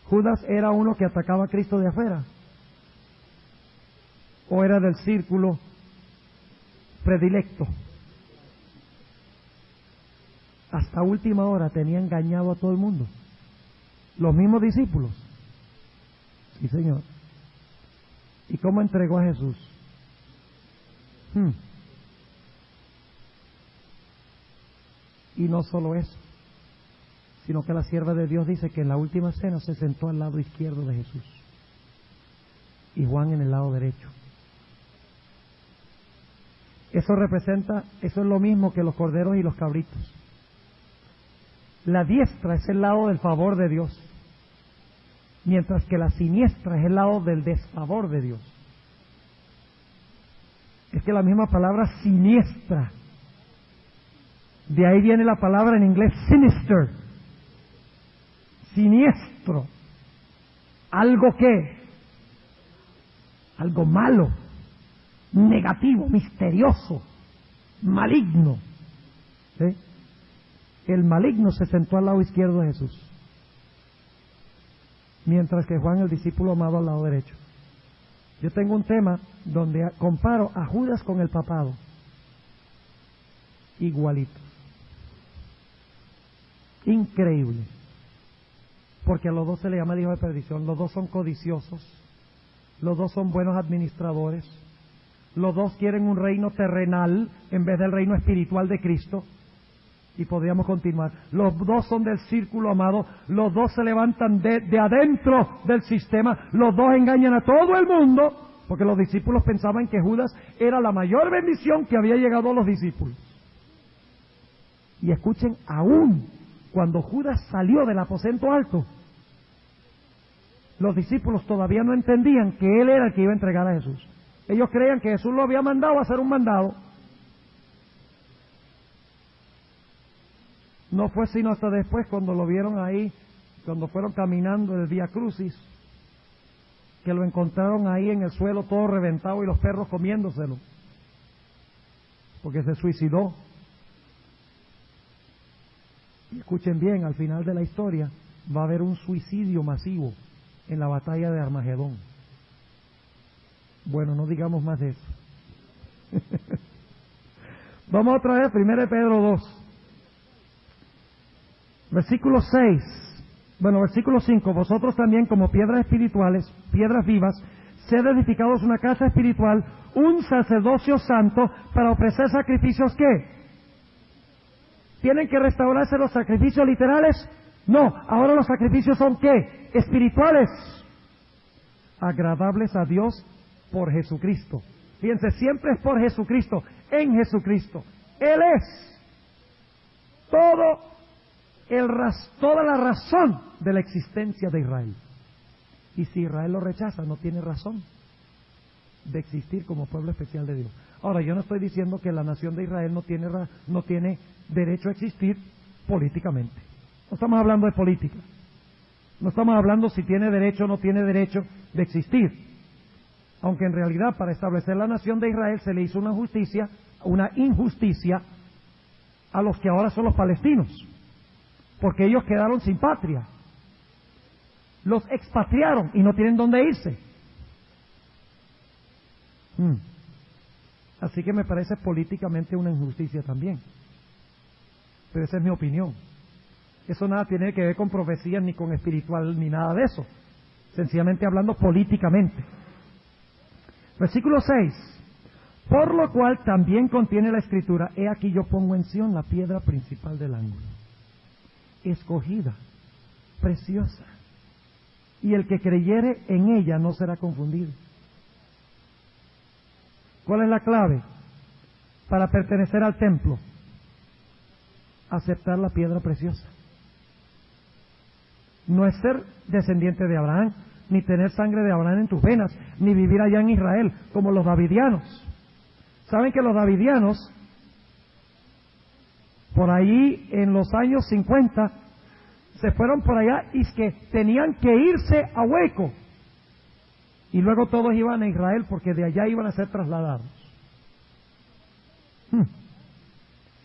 Judas era uno que atacaba a Cristo de afuera, o era del círculo predilecto. Hasta última hora tenía engañado a todo el mundo. Los mismos discípulos. Sí, Señor. ¿Y cómo entregó a Jesús? Y no solo eso, sino que la sierva de Dios dice que en la última cena se sentó al lado izquierdo de Jesús y Juan en el lado derecho. Eso es lo mismo que los corderos y los cabritos. La diestra es el lado del favor de Dios, mientras que la siniestra es el lado del desfavor de Dios. Es que la misma palabra siniestra, de ahí viene la palabra en inglés sinister, siniestro, algo malo, negativo, misterioso, maligno. ¿Sí? El maligno se sentó al lado izquierdo de Jesús, mientras que Juan, el discípulo amado, al lado derecho. Yo tengo un tema donde comparo a Judas con el papado, igualito. Increíble, porque a los dos se le llama el hijo de perdición. Los dos son codiciosos, los dos son buenos administradores, los dos quieren un reino terrenal en vez del reino espiritual de Cristo, y podríamos continuar. Los dos son del círculo amado, los dos se levantan de adentro del sistema, los dos engañan a todo el mundo, porque los discípulos pensaban que Judas era la mayor bendición que había llegado a los discípulos. Y escuchen, aún cuando Judas salió del aposento alto, los discípulos todavía no entendían que él era el que iba a entregar a Jesús. Ellos creían que Jesús lo había mandado a hacer un mandado. No fue sino hasta después, cuando lo vieron ahí, cuando fueron caminando el Vía Crucis, que lo encontraron ahí en el suelo todo reventado y los perros comiéndoselo, porque se suicidó. Y escuchen bien, al final de la historia va a haber un suicidio masivo en la batalla de Armagedón. Bueno, no digamos más de eso. Vamos otra vez, 1 Pedro 2. Versículo 5, vosotros también como piedras espirituales, piedras vivas, sed edificados una casa espiritual, un sacerdocio santo, para ofrecer sacrificios ¿qué? ¿Tienen que restaurarse los sacrificios literales? No, ahora los sacrificios son ¿qué? Espirituales, agradables a Dios por Jesucristo. Fíjense, siempre es por Jesucristo, en Jesucristo. Él es toda la razón de la existencia de Israel. Y si Israel lo rechaza, no tiene razón de existir como pueblo especial de Dios. Ahora, yo no estoy diciendo que la nación de Israel no tiene derecho a existir políticamente. No estamos hablando de política. No estamos hablando si tiene derecho o no tiene derecho de existir. Aunque en realidad para establecer la nación de Israel se le hizo una injusticia a los que ahora son los palestinos, porque ellos quedaron sin patria. Los expatriaron y no tienen dónde irse. Así que me parece políticamente una injusticia también. Pero esa es mi opinión. Eso nada tiene que ver con profecías, ni con espiritual, ni nada de eso. Sencillamente hablando políticamente. Versículo 6. Por lo cual también contiene la Escritura: he aquí yo pongo en Sión la piedra principal del ángulo, escogida, preciosa, y el que creyere en ella no será confundido. ¿Cuál es la clave para pertenecer al templo? Aceptar la piedra preciosa. No es ser descendiente de Abraham, ni tener sangre de Abraham en tus venas, ni vivir allá en Israel, como los davidianos. ¿Saben que los davidianos, por ahí en los años 50, se fueron por allá y es que tenían que irse a Hueco? y luego todos iban a Israel porque de allá iban a ser trasladados.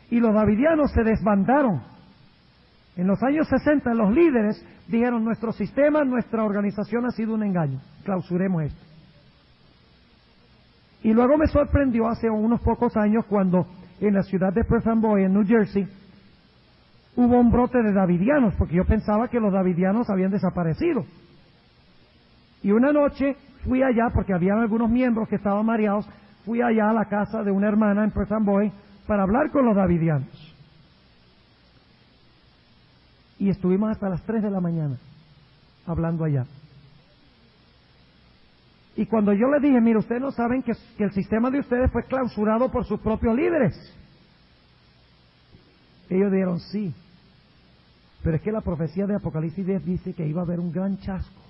Y los davidianos se desbandaron. En los años 60 los líderes dijeron: nuestro sistema, nuestra organización ha sido un engaño, clausuremos esto. Y luego me sorprendió hace unos pocos años cuando en la ciudad de Perth Amboy, en New Jersey, hubo un brote de davidianos, porque yo pensaba que los davidianos habían desaparecido. Y una noche fui allá, porque había algunos miembros que estaban mareados, fui allá a la casa de una hermana en Perth Amboy para hablar con los davidianos. Y estuvimos hasta las 3 de la mañana hablando allá. Y cuando yo les dije: mire, ustedes no saben que el sistema de ustedes fue clausurado por sus propios líderes. Ellos dijeron: sí, pero es que la profecía de Apocalipsis 10 dice que iba a haber un gran chasco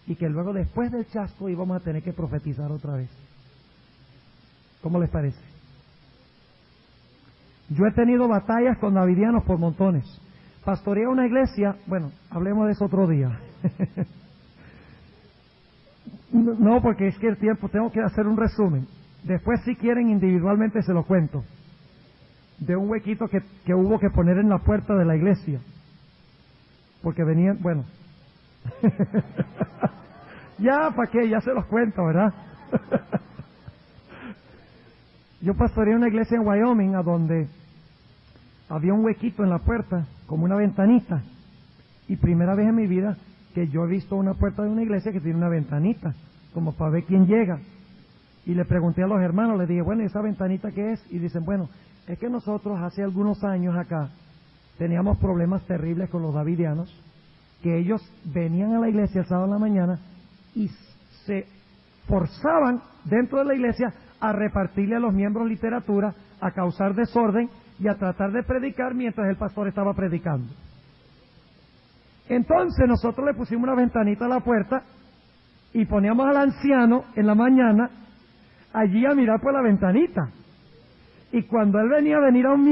y que luego, después del chasco, íbamos a tener que profetizar otra vez. ¿Cómo les parece? Yo he tenido batallas con davidianos por montones. Pastoreé una iglesia, bueno, hablemos de eso otro día. No, porque es que el tiempo, tengo que hacer un resumen. Después, si quieren, individualmente se lo cuento. De un huequito que hubo que poner en la puerta de la iglesia. Porque venían, bueno. Ya, ¿para qué? Ya se los cuento, ¿verdad? Yo pastoreé una iglesia en Wyoming, a donde había un huequito en la puerta, como una ventanita. Y primera vez en mi vida que yo he visto una puerta de una iglesia que tiene una ventanita, como para ver quién llega. Y le pregunté a los hermanos, les dije: bueno, ¿esa ventanita qué es? Y dicen: bueno, es que nosotros hace algunos años acá teníamos problemas terribles con los davidianos, que ellos venían a la iglesia el sábado en la mañana y se forzaban dentro de la iglesia a repartirle a los miembros literatura, a causar desorden y a tratar de predicar mientras el pastor estaba predicando. Entonces nosotros le pusimos una ventanita a la puerta y poníamos al anciano en la mañana allí a mirar por la ventanita. Y cuando él veía venir a un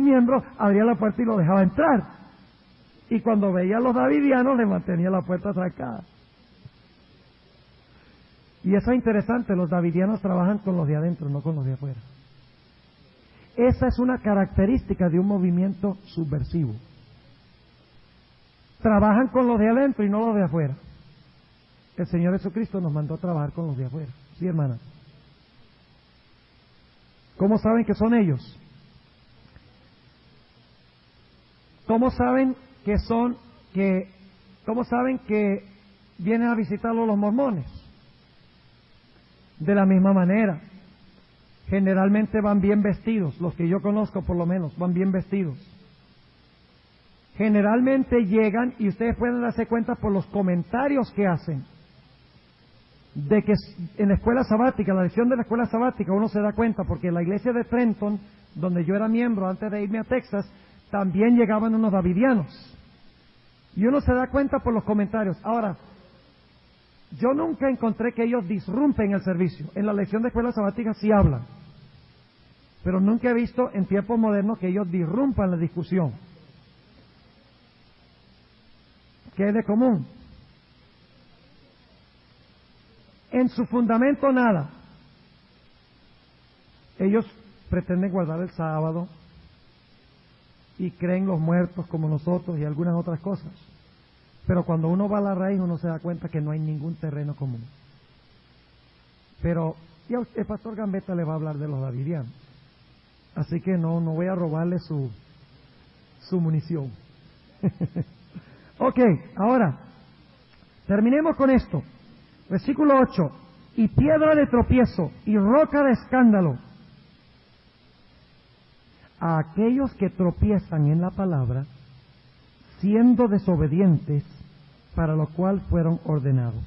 miembro, abría la puerta y lo dejaba entrar. Y cuando veía a los davidianos, le mantenía la puerta trancada. Y eso es interesante, los davidianos trabajan con los de adentro, no con los de afuera. Esa es una característica de un movimiento subversivo. Trabajan con los de adentro y no los de afuera. El Señor Jesucristo nos mandó a trabajar con los de afuera. ¿Sí, hermana? ¿Cómo saben que son ellos? ¿Cómo saben que vienen a visitarlos los mormones? De la misma manera. Generalmente van bien vestidos, los que yo conozco por lo menos, van bien vestidos. Generalmente llegan, y ustedes pueden darse cuenta por los comentarios que hacen, de que en la escuela sabática, la lección de la escuela sabática, uno se da cuenta, porque en la iglesia de Trenton, donde yo era miembro antes de irme a Texas, también llegaban unos davidianos. Y uno se da cuenta por los comentarios. Ahora, yo nunca encontré que ellos disrumpen el servicio. En la lección de escuela sabática sí hablan. Pero nunca he visto en tiempos modernos que ellos disrumpan la discusión. ¿Qué es de común? En su fundamento nada. Ellos pretenden guardar el sábado y creen los muertos como nosotros y algunas otras cosas. Pero cuando uno va a la raíz, uno se da cuenta que no hay ningún terreno común. Pero ya el pastor Gambetta le va a hablar de los davidianos. Así que no voy a robarle su munición. Ok, ahora, terminemos con esto. Versículo 8. Y piedra de tropiezo y roca de escándalo a aquellos que tropiezan en la palabra, siendo desobedientes, para lo cual fueron ordenados.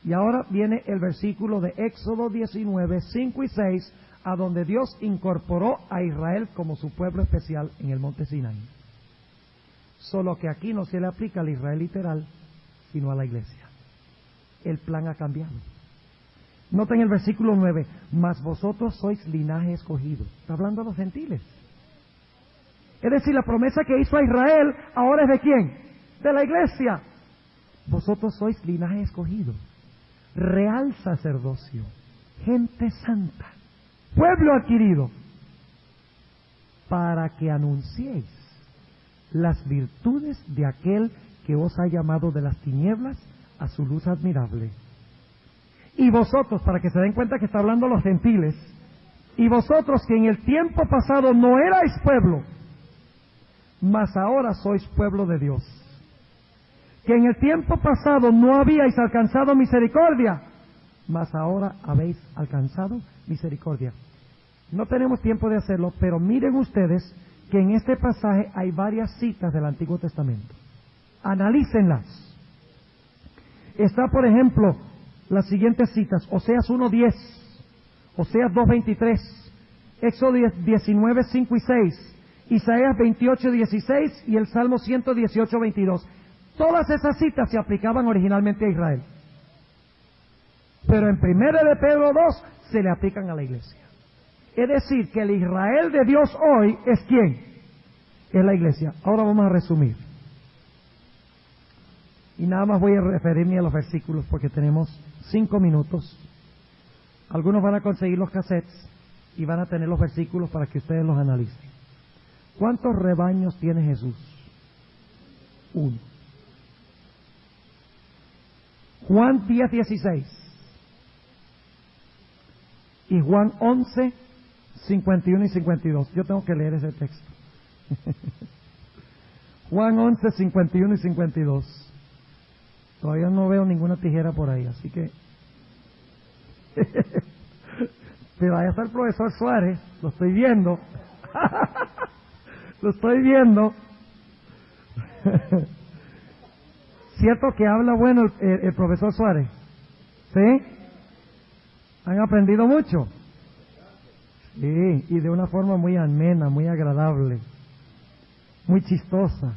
Y ahora viene el versículo de Éxodo 19, 5 y 6, a donde Dios incorporó a Israel como su pueblo especial en el monte Sinaí. Solo que aquí no se le aplica al Israel literal, sino a la iglesia. El plan ha cambiado. Noten el versículo 9, mas vosotros sois linaje escogido. Está hablando a los gentiles. Es decir, la promesa que hizo a Israel, ahora es ¿de quién? De la iglesia. Vosotros sois linaje escogido, real sacerdocio, gente santa, pueblo adquirido, para que anunciéis las virtudes de aquel que os ha llamado de las tinieblas a su luz admirable. Y vosotros, para que se den cuenta que está hablando los gentiles, y vosotros que en el tiempo pasado no erais pueblo, mas ahora sois pueblo de Dios, que en el tiempo pasado no habíais alcanzado misericordia, mas ahora habéis alcanzado misericordia. No tenemos tiempo de hacerlo, pero miren ustedes que en este pasaje hay varias citas del Antiguo Testamento. Analícenlas. Está, por ejemplo, las siguientes citas: Oseas 1:10, Oseas 2:23, Éxodo 19:5 y 6, Isaías 28:16 y el Salmo 118:22. Todas esas citas se aplicaban originalmente a Israel, pero en 1 de Pedro 2 se le aplican a la iglesia. Es decir, que el Israel de Dios hoy es ¿quién? Es la iglesia. Ahora vamos a resumir. Y nada más voy a referirme a los versículos porque tenemos 5 minutos. Algunos van a conseguir los cassettes y van a tener los versículos para que ustedes los analicen. ¿Cuántos rebaños tiene Jesús? 1. Juan 10:16 y Juan 11:51 y 52. Yo tengo que leer ese texto. Juan 11:51 y 52. Todavía no veo ninguna tijera por ahí, así que pero ahí está el profesor Suárez, lo estoy viendo. Lo estoy viendo. ¿Cierto que habla bueno el profesor Suárez? ¿Sí? ¿Han aprendido mucho? Sí, y de una forma muy amena, muy agradable, muy chistosa.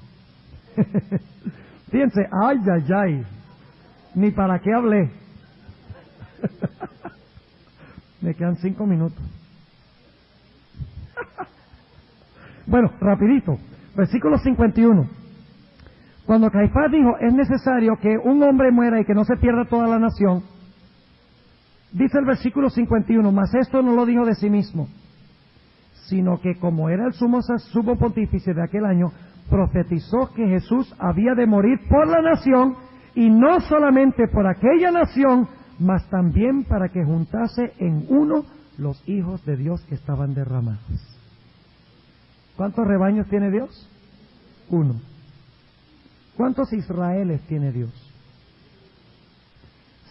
Fíjense, ay, ay, ay, ni para qué hablé. Me quedan 5 minutos. Bueno, rapidito, versículo 51. Cuando Caifás dijo, es necesario que un hombre muera y que no se pierda toda la nación, dice el versículo 51, mas esto no lo dijo de sí mismo, sino que como era el sumo pontífice de aquel año, profetizó que Jesús había de morir por la nación, y no solamente por aquella nación, mas también para que juntase en uno los hijos de Dios que estaban derramados. ¿Cuántos rebaños tiene Dios? 1. ¿Cuántos Israeles tiene Dios?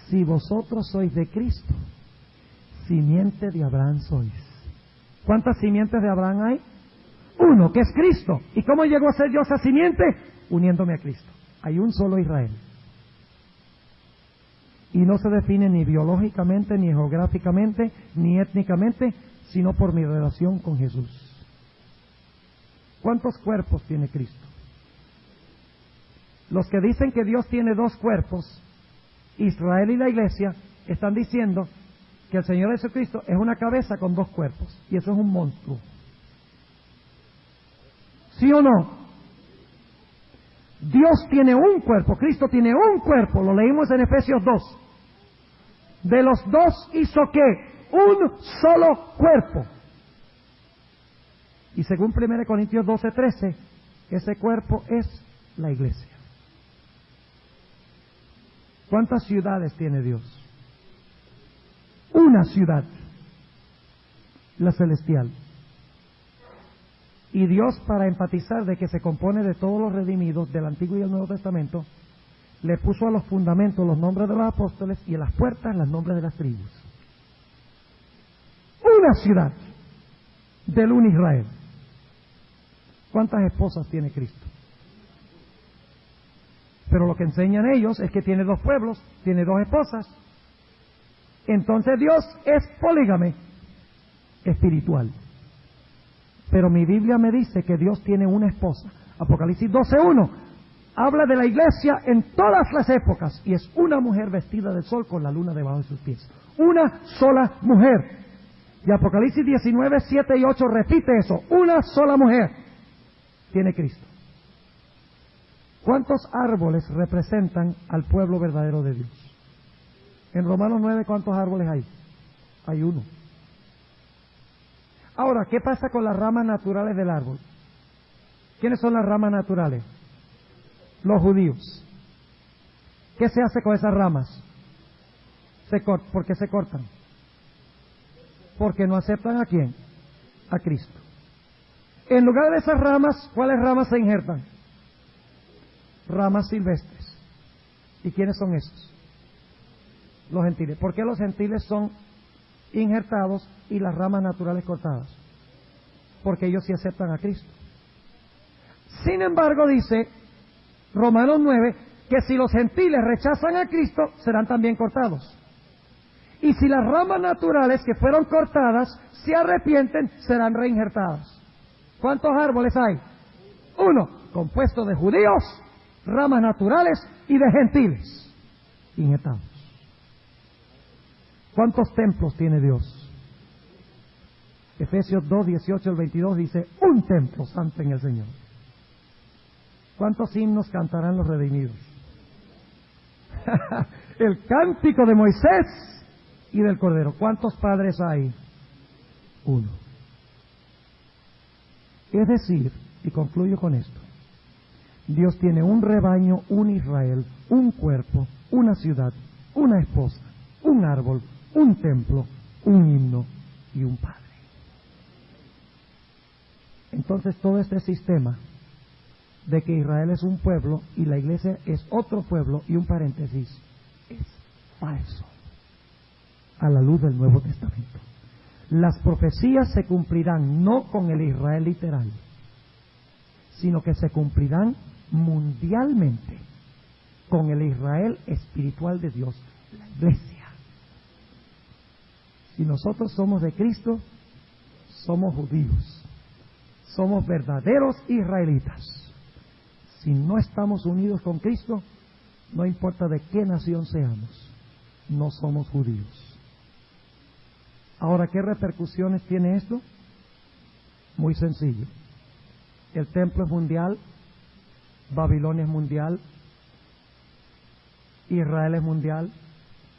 Si vosotros sois de Cristo, simiente de Abraham sois. ¿Cuántas simientes de Abraham hay? 1, que es Cristo. ¿Y cómo llegó a ser yo esa simiente? Uniéndome a Cristo. Hay un solo Israel. Y no se define ni biológicamente, ni geográficamente, ni étnicamente, sino por mi relación con Jesús. ¿Cuántos cuerpos tiene Cristo? Los que dicen que Dios tiene 2 cuerpos, Israel y la iglesia, están diciendo que el Señor Jesucristo es una cabeza con 2 cuerpos, y eso es un monstruo. ¿Sí o no? Dios tiene un cuerpo, Cristo tiene un cuerpo, lo leímos en Efesios 2. De los 2 hizo ¿qué? Un solo cuerpo. Y según 1 Corintios 12:13, ese cuerpo es la iglesia. ¿Cuántas ciudades tiene Dios? Una ciudad, la celestial. Y Dios, para enfatizar de que se compone de todos los redimidos del Antiguo y el Nuevo Testamento, le puso a los fundamentos los nombres de los apóstoles y a las puertas los nombres de las tribus. Una ciudad del un Israel. ¿Cuántas esposas tiene Cristo? Pero lo que enseñan ellos es que tiene 2 pueblos, tiene 2 esposas. Entonces Dios es polígame espiritual. Pero mi Biblia me dice que Dios tiene una esposa. Apocalipsis 12:1 habla de la iglesia en todas las épocas, y es una mujer vestida de sol con la luna debajo de sus pies. Una sola mujer. Y Apocalipsis 19:7 y 8 repite eso. Una sola mujer tiene Cristo. ¿Cuántos árboles representan al pueblo verdadero de Dios? En Romanos 9, ¿cuántos árboles hay? Hay uno. Ahora, ¿qué pasa con las ramas naturales del árbol? ¿Quiénes son las ramas naturales? Los judíos. ¿Qué se hace con esas ramas? ¿Por qué se cortan? Porque no aceptan ¿a quién? A Cristo. En lugar de esas ramas, ¿cuáles ramas se injertan? Ramas silvestres. ¿Y quiénes son esos? Los gentiles. ¿Por qué los gentiles son injertados y las ramas naturales cortadas? Porque ellos sí aceptan a Cristo. Sin embargo, dice Romanos 9, que si los gentiles rechazan a Cristo, serán también cortados. Y si las ramas naturales que fueron cortadas se arrepienten, serán reinjertadas. ¿Cuántos árboles hay? Uno, compuesto de judíos, ramas naturales y de gentiles injertados. ¿Cuántos templos tiene Dios? Efesios 2, 18 al 22 dice, un templo santo en el Señor. ¿Cuántos himnos cantarán los redimidos? El cántico de Moisés y del Cordero. ¿Cuántos padres hay? Uno. Es decir, y concluyo con esto, Dios tiene un rebaño, un Israel, un cuerpo, una ciudad, una esposa, un árbol, un templo, un himno y un padre. Entonces todo este sistema de que Israel es un pueblo y la iglesia es otro pueblo y un paréntesis, es falso a la luz del Nuevo Testamento. Las profecías se cumplirán no con el Israel literal, sino que se cumplirán mundialmente con el Israel espiritual de Dios, la iglesia. Si nosotros somos de Cristo, somos judíos, somos verdaderos israelitas. Si no estamos unidos con Cristo, no importa de qué nación seamos, no somos judíos. Ahora, ¿qué repercusiones tiene esto? Muy sencillo. El templo es mundial, Babilonia es mundial, Israel es mundial,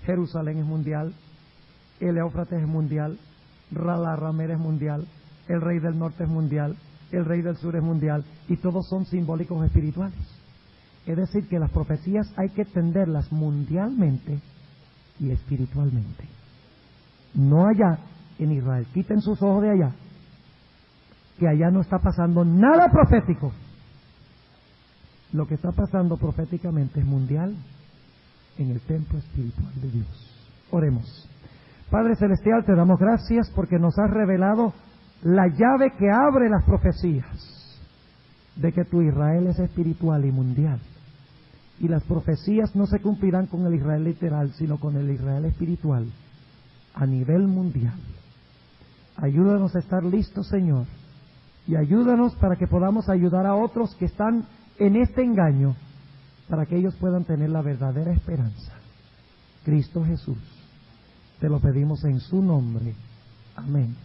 Jerusalén es mundial, el Éufrates es mundial, la ramera es mundial, el rey del norte es mundial, el rey del sur es mundial, y todos son simbólicos espirituales. Es decir, que las profecías hay que entenderlas mundialmente y espiritualmente. No allá en Israel. Quiten sus ojos de allá, que allá no está pasando nada profético. Lo que está pasando proféticamente es mundial en el templo espiritual de Dios. Oremos. Padre Celestial, te damos gracias porque nos has revelado la llave que abre las profecías de que tu Israel es espiritual y mundial. Y las profecías no se cumplirán con el Israel literal, sino con el Israel espiritual a nivel mundial. Ayúdanos a estar listos, Señor, y ayúdanos para que podamos ayudar a otros que están en este engaño, para que ellos puedan tener la verdadera esperanza. Cristo Jesús, te lo pedimos en su nombre. Amén.